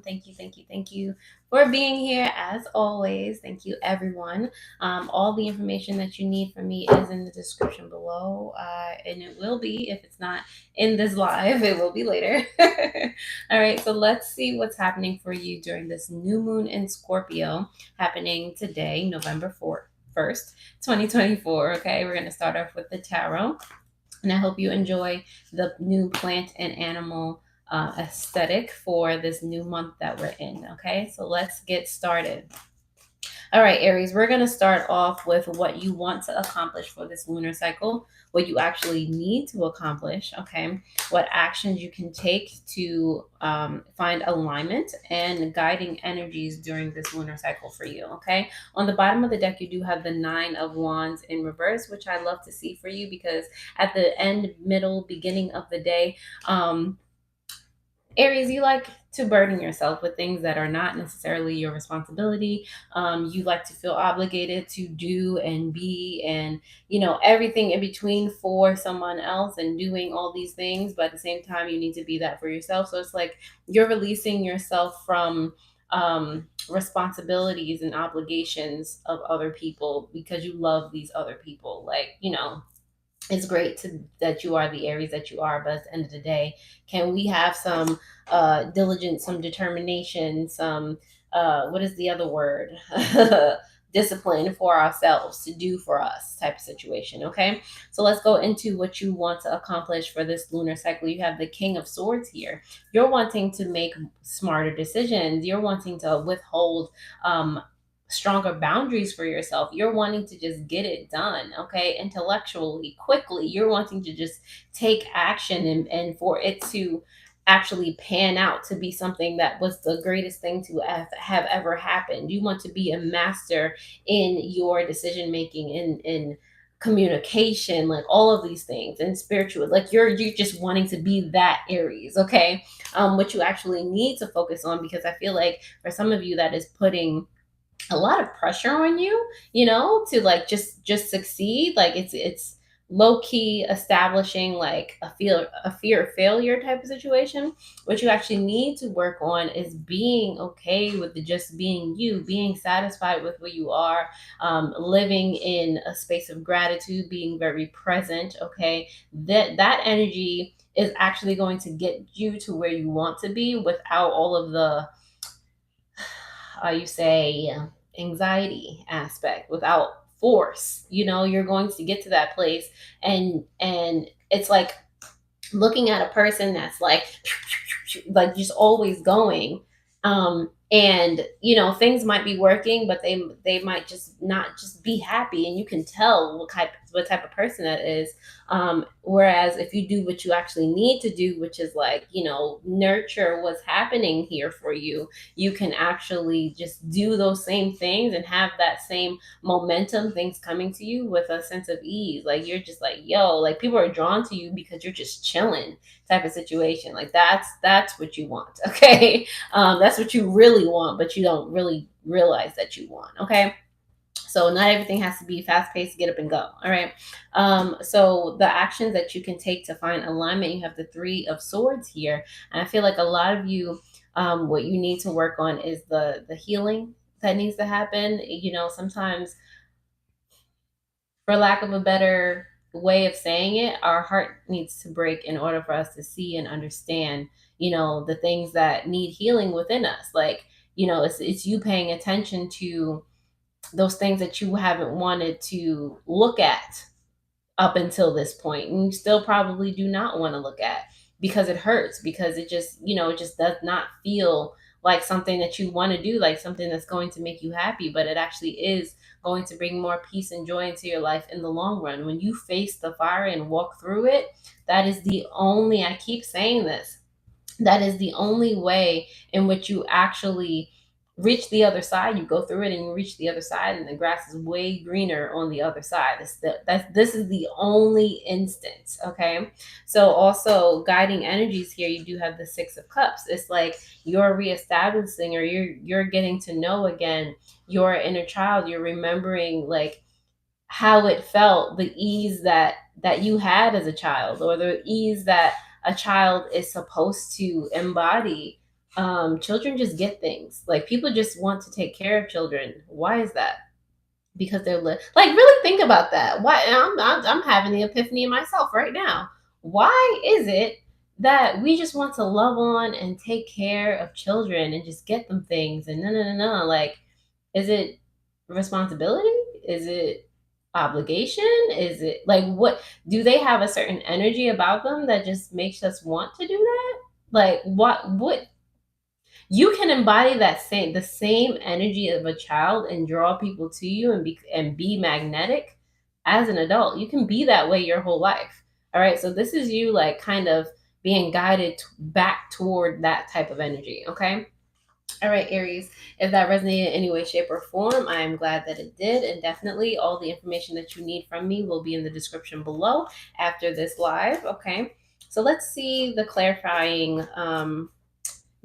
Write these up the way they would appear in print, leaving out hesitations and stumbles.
Thank you for being here as always. Thank you, everyone. All the information that you need from me is in the description below, and it will be, if it's not in this live, it will be later. All right, so let's see what's happening for you during this new moon in Scorpio happening today, November 4th. 1st, 2024. Okay, we're going to start off with the tarot. And I hope you enjoy the new plant and animal aesthetic for this new month that we're in. Okay, so let's get started. All right, Aries, we're going to start off with what you want to accomplish for this lunar cycle, what you actually need to accomplish, okay? What actions you can take to find alignment and guiding energies during this lunar cycle for you, okay? On the bottom of the deck, you do have the Nine of Wands in reverse, which I love to see for you because at the end, middle, beginning of the day, Aries, you like to burden yourself with things that are not necessarily your responsibility. You like to feel obligated to do and be and, everything in between for someone else and doing all these things. But at the same time, you need to be that for yourself. So it's like you're releasing yourself from responsibilities and obligations of other people because you love these other people. Like, it's great that you are the Aries that you are, but at the end of the day, can we have some diligence, some determination, some what is the other word? Discipline for ourselves to do for us type of situation. Okay, so let's go into what you want to accomplish for this lunar cycle. You have the King of Swords here. You're wanting to make smarter decisions. You're wanting to withhold stronger boundaries for yourself. You're wanting to just get it done, okay? Intellectually, quickly. You're wanting to just take action and for it to actually pan out to be something that was the greatest thing to have ever happened. You want to be a master in your decision making, in communication, like all of these things, and spiritual, like you're just wanting to be that Aries, okay? What you actually need to focus on, because I feel like for some of you that is putting a lot of pressure on you, to like just succeed. Like it's low key establishing like a fear of failure type of situation. What you actually need to work on is being okay with just being you, being satisfied with who you are, living in a space of gratitude, being very present. Okay, that energy is actually going to get you to where you want to be without all of the you say anxiety aspect, without force. You're going to get to that place, and it's like looking at a person that's like just always going, and things might be working, but they might just not just be happy, and you can tell what type of person that is. Whereas if you do what you actually need to do, which is like, nurture what's happening here for you, you can actually just do those same things and have that same momentum, things coming to you with a sense of ease. Like you're just like, yo, like people are drawn to you because you're just chilling type of situation. Like that's what you want. Okay. That's what you really want, but you don't really realize that you want. Okay. So not everything has to be fast paced, get up and go. All right. So the actions that you can take to find alignment, you have the Three of Swords here. And I feel like a lot of you, what you need to work on is the healing that needs to happen. Sometimes, for lack of a better way of saying it, our heart needs to break in order for us to see and understand, the things that need healing within us. Like, it's you paying attention to those things that you haven't wanted to look at up until this point, and you still probably do not want to look at, because it hurts, because it just does not feel like something that you want to do, like something that's going to make you happy, but it actually is going to bring more peace and joy into your life in the long run. When you face the fire and walk through it, that is the only, I keep saying this, that is the only way in which you actually reach the other side. You go through it and you reach the other side, and the grass is way greener on the other side. This is the only instance. Okay, so also guiding energies here, you do have the Six of Cups. It's like you're reestablishing, or you're getting to know again your inner child. You're remembering like how it felt, the ease that you had as a child, or the ease that a child is supposed to embody children just get things. Like people just want to take care of children. Why is that? Because they're like, really think about that. Why? I'm having the epiphany in myself right now. Why is it that we just want to love on and take care of children and just get them things and no, like, is it responsibility? Is it obligation? Is it like, what do they have a certain energy about them that just makes us want to do that? Like, what you can embody the same energy of a child and draw people to you and be magnetic as an adult. You can be that way your whole life. All right, so this is you, like, kind of being guided back toward that type of energy. Okay. All right, Aries, if that resonated in any way, shape, or form, I am glad that it did. And definitely all the information that you need from me will be in the description below after this live. Okay, so let's see the clarifying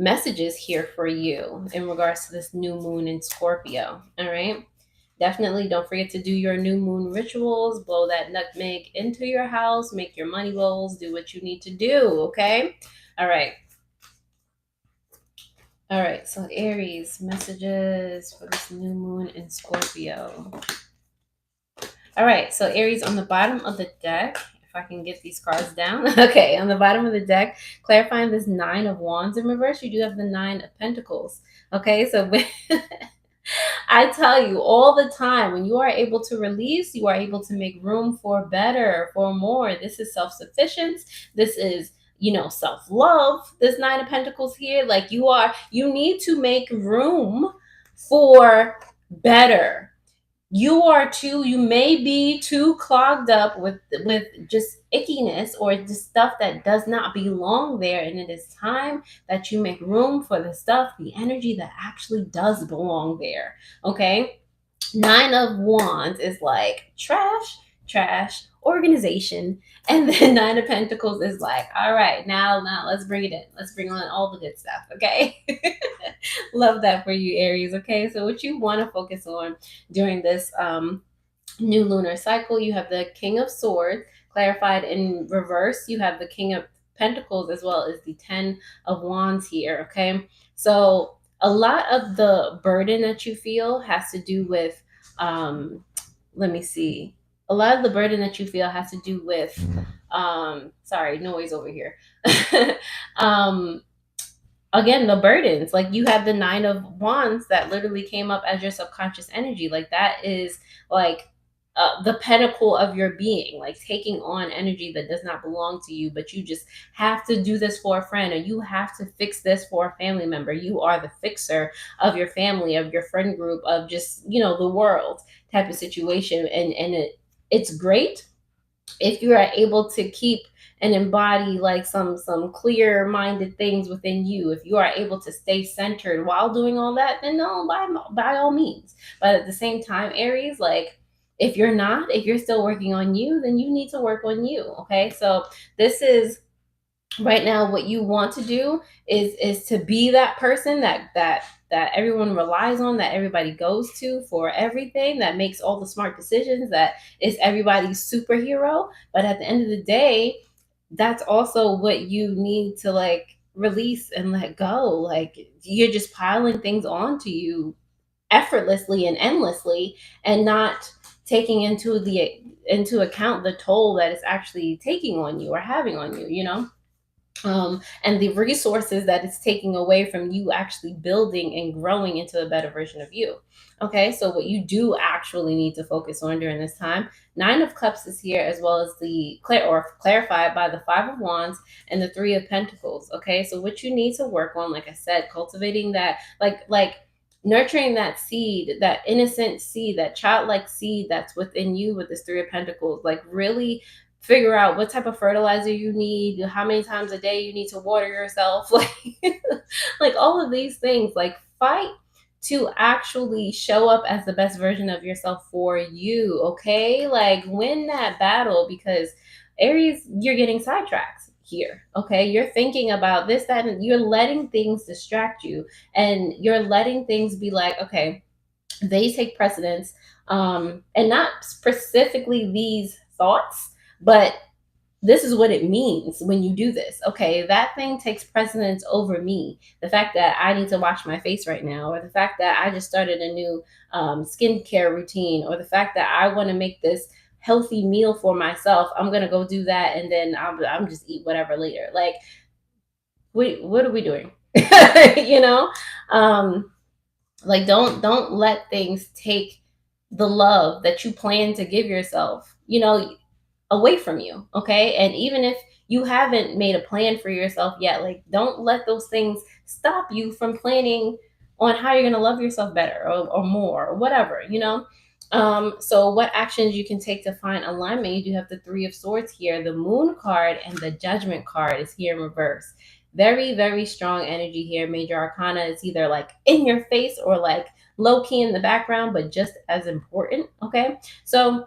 messages here for you in regards to this new moon in Scorpio. All right. Definitely don't forget to do your new moon rituals, blow that nutmeg into your house, make your money rolls, do what you need to do. Okay. All right. All right. So, Aries, messages for this new moon in Scorpio. All right. So, Aries, on the bottom of the deck, if I can get these cards down. Okay, on the bottom of the deck, clarifying this Nine of Wands in reverse, you do have the Nine of Pentacles. Okay, so I tell you all the time, when you are able to release, you are able to make room for better, for more. This is self-sufficient. This is, self-love. This Nine of Pentacles here, like, you need to make room for better. You may be too clogged up with just ickiness or just stuff that does not belong there, and it is time that you make room for the stuff, the energy that actually does belong there. Okay. Nine of Wands is like trash, organization. And then Nine of Pentacles is like, all right, now let's bring it in. Let's bring on all the good stuff. Okay. Love that for you, Aries. Okay. So what you want to focus on during this new lunar cycle, you have the King of Swords clarified in reverse. You have the King of Pentacles as well as the Ten of Wands here. Okay. So a lot of the burden that you feel has to do with, let me see. A lot of the burden that you feel has to do with, sorry, noise over here. um, Again, the burdens, like, you have the Nine of Wands that literally came up as your subconscious energy. Like, that is like, the pinnacle of your being, like taking on energy that does not belong to you, but you just have to do this for a friend, or you have to fix this for a family member. You are the fixer of your family, of your friend group, of just, the world type of situation. And it's great if you are able to keep and embody, like, some clear minded things within you. If you are able to stay centered while doing all that, then no, by all means. But at the same time, Aries, like, if you're still working on you, then you need to work on you. Okay, so this is right now what you want to do is to be that person that everyone relies on, that everybody goes to for everything, that makes all the smart decisions, that is everybody's superhero. But at the end of the day, that's also what you need to, like, release and let go. Like, you're just piling things onto you effortlessly and endlessly, and not taking into account the toll that it's actually taking on you or having on you. And the resources that it's taking away from you actually building and growing into a better version of you. Okay, so what you do actually need to focus on during this time, Nine of Cups is here, as well as the clarified by the Five of Wands and the Three of Pentacles. Okay, so what you need to work on, like I said, cultivating that, like nurturing that seed, that innocent seed, that childlike seed that's within you with this Three of Pentacles. Like, really figure out what type of fertilizer you need, how many times a day you need to water yourself, like all of these things. Like, fight to actually show up as the best version of yourself for you. Okay, like, win that battle, because Aries, you're getting sidetracked here. Okay, you're thinking about this, that, and you're letting things distract you, and you're letting things be like, okay, they take precedence, and not specifically these thoughts, but this is what it means when you do this. Okay, that thing takes precedence over me. The fact that I need to wash my face right now, or the fact that I just started a new skincare routine, or the fact that I want to make this healthy meal for myself, I'm gonna go do that, and then I'm just eat whatever later. Like, what are we doing? you know, um, like don't let things take the love that you plan to give yourself, away from you. Okay, and even if you haven't made a plan for yourself yet, like, don't let those things stop you from planning on how you're going to love yourself better, or more, or whatever, so what actions you can take to find alignment? You do have the Three of Swords here. The Moon card and the Judgment card is here in reverse. Very, very strong energy here. Major Arcana is either like in your face or like low key in the background, but just as important. Okay, so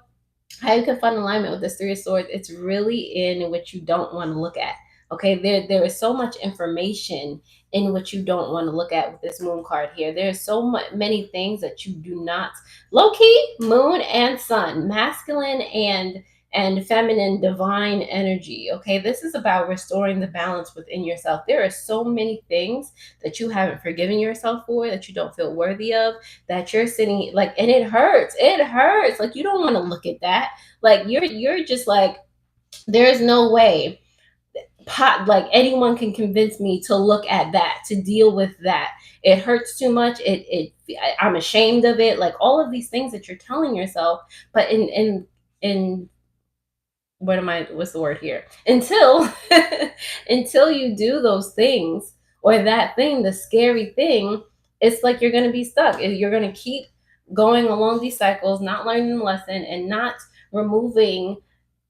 how you can find alignment with this Three of Swords, it's really in what you don't want to look at. Okay, there is so much information in what you don't want to look at with this Moon card here. There's so many things that you do not, low key, Moon and Sun, masculine and feminine, divine energy. Okay, this is about restoring the balance within yourself. There are so many things that you haven't forgiven yourself for, that you don't feel worthy of, that you're sitting like, and it hurts, like, you don't want to look at that. Like, you're just like, there's no way like anyone can convince me to look at that, to deal with that. It hurts too much. I'm ashamed of it, like all of these things that you're telling yourself. But in what's the word here, until until you do those things, or that thing, the scary thing, it's like you're going to be stuck. You're going to keep going along these cycles, not learning the lesson, and not removing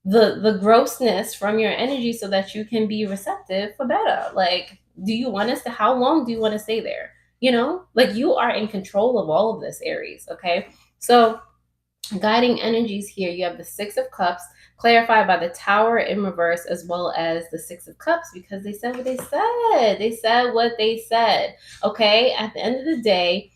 the grossness from your energy so that you can be receptive for better. Like, do you want us to, how long do you want to stay there? Like, you are in control of all of this, Aries. Okay, so guiding energies here, you have the Six of Cups, clarified by the Tower in reverse, as well as the Six of Cups, because they said what they said. They said what they said. Okay, at the end of the day,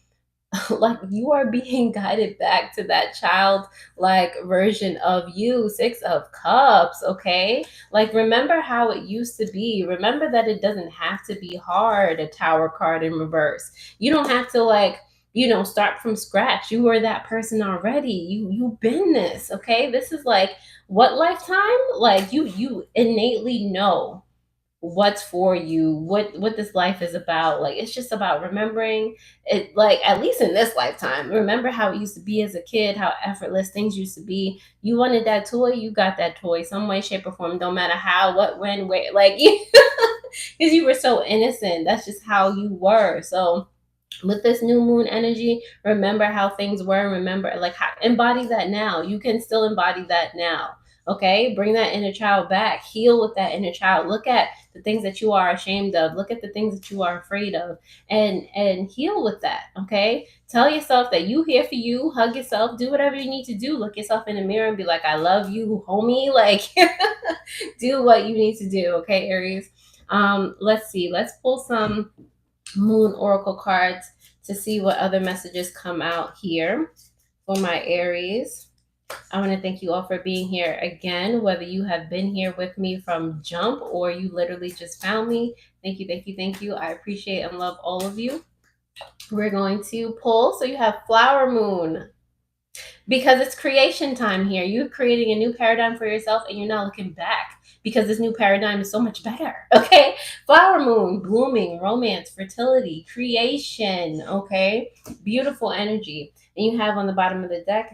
like, you are being guided back to that child like version of you. Six of Cups. Okay, like, remember how it used to be. Remember that it doesn't have to be hard. A Tower card in reverse, you don't have to, like, start from scratch. You were that person already. You've been this. Okay, this is like, what lifetime, like, you innately know what's for you, what this life is about. Like, it's just about remembering it, like, at least in this lifetime, remember how it used to be as a kid, how effortless things used to be. You wanted that toy, you got that toy, some way, shape, or form. Don't matter how, what, when, where, like, because you were so innocent. That's just how you were. So with this new moon energy, remember how things were. Remember, like, how, embody that now. You can still embody that now. Okay, bring that inner child back. Heal with that inner child. Look at the things that you are ashamed of. Look at the things that you are afraid of, and heal with that. Okay, tell yourself that you here for you. Hug yourself. Do whatever you need to do. Look yourself in the mirror and be like, I love you, homie. Like, do what you need to do. Okay, Aries. Let's see. Let's pull some Moon Oracle cards to see what other messages come out here for my Aries. I want to thank you all for being here again, whether you have been here with me from jump or you literally just found me. Thank you, thank you, thank you. I appreciate and love all of you. We're going to pull. So you have Flower Moon, because it's creation time here. You're creating a new paradigm for yourself, and you're not looking back, because this new paradigm is so much better. Okay, Flower Moon, blooming, romance, fertility, creation. Okay, beautiful energy. And you have on the bottom of the deck,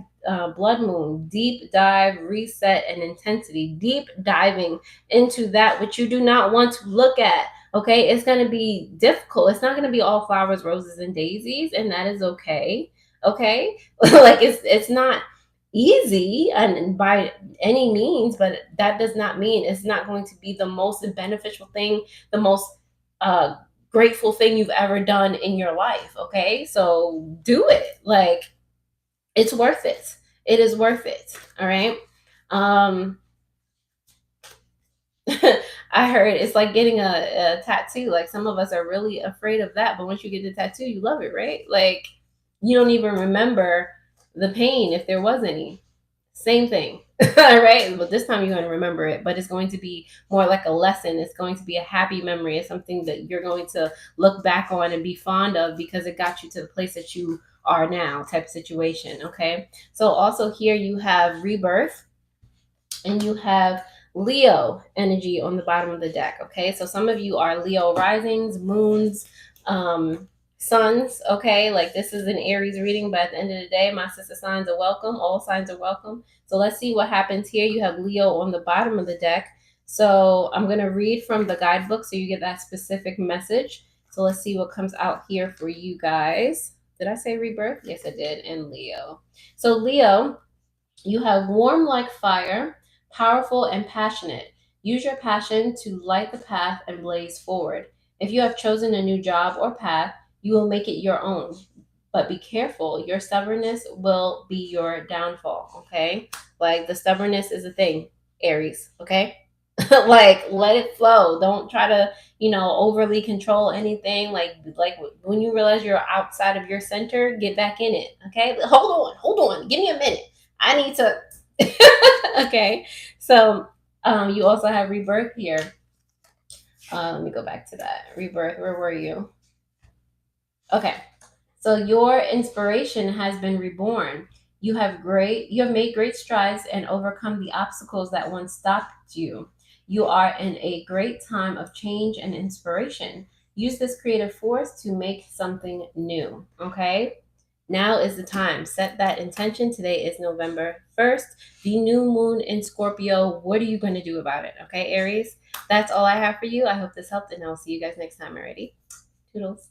Blood Moon, deep dive, reset, and intensity. Deep diving into that which you do not want to look at. Okay, it's going to be difficult. It's not going to be all flowers, roses, and daisies, and that is okay. Okay, like, it's not easy and by any means, but that does not mean it's not going to be the most beneficial thing, the most uh grateful thing you've ever done in your life. Okay, so do it. Like, it's worth it. It is worth it. All right. I heard it's like getting a tattoo. Like, some of us are really afraid of that, but once you get the tattoo, you love it, right? Like, you don't even remember the pain if there was any. Same thing. All right. Well, this time you're going to remember it, but it's going to be more like a lesson. It's going to be a happy memory. It's something that you're going to look back on and be fond of because it got you to the place that you are now, type of situation. Okay. So also here you have rebirth and you have Leo energy on the bottom of the deck. Okay, so some of you are Leo risings, moons, um, suns. Okay, like this is an Aries reading, but at the end of the day, my sister signs are welcome. All signs are welcome. So let's see what happens here. You have Leo on the bottom of the deck. So I'm going to read from the guidebook so you get that specific message. So let's see what comes out here for you guys. Did I say rebirth? Yes, I did. And Leo. So Leo, you have warm like fire, powerful and passionate. Use your passion to light the path and blaze forward. If you have chosen a new job or path, you will make it your own. But be careful, your stubbornness will be your downfall, okay? Like the stubbornness is a thing, Aries, okay? Like let it flow. Don't try to, overly control anything. Like when you realize you're outside of your center, get back in it, okay? Hold on. Give me a minute. I need to. Okay, so you also have rebirth here. Let me go back to that rebirth. Where were you? Okay, so your inspiration has been reborn. You have made great strides and overcome the obstacles that once stopped you. You are in a great time of change and inspiration. Use this creative force to make something new. Okay, now is the time. Set that intention. Today is November 1st, the new moon in Scorpio. What are you going to do about it? Okay, Aries, that's all I have for you. I hope this helped, and I'll see you guys next time already. Toodles.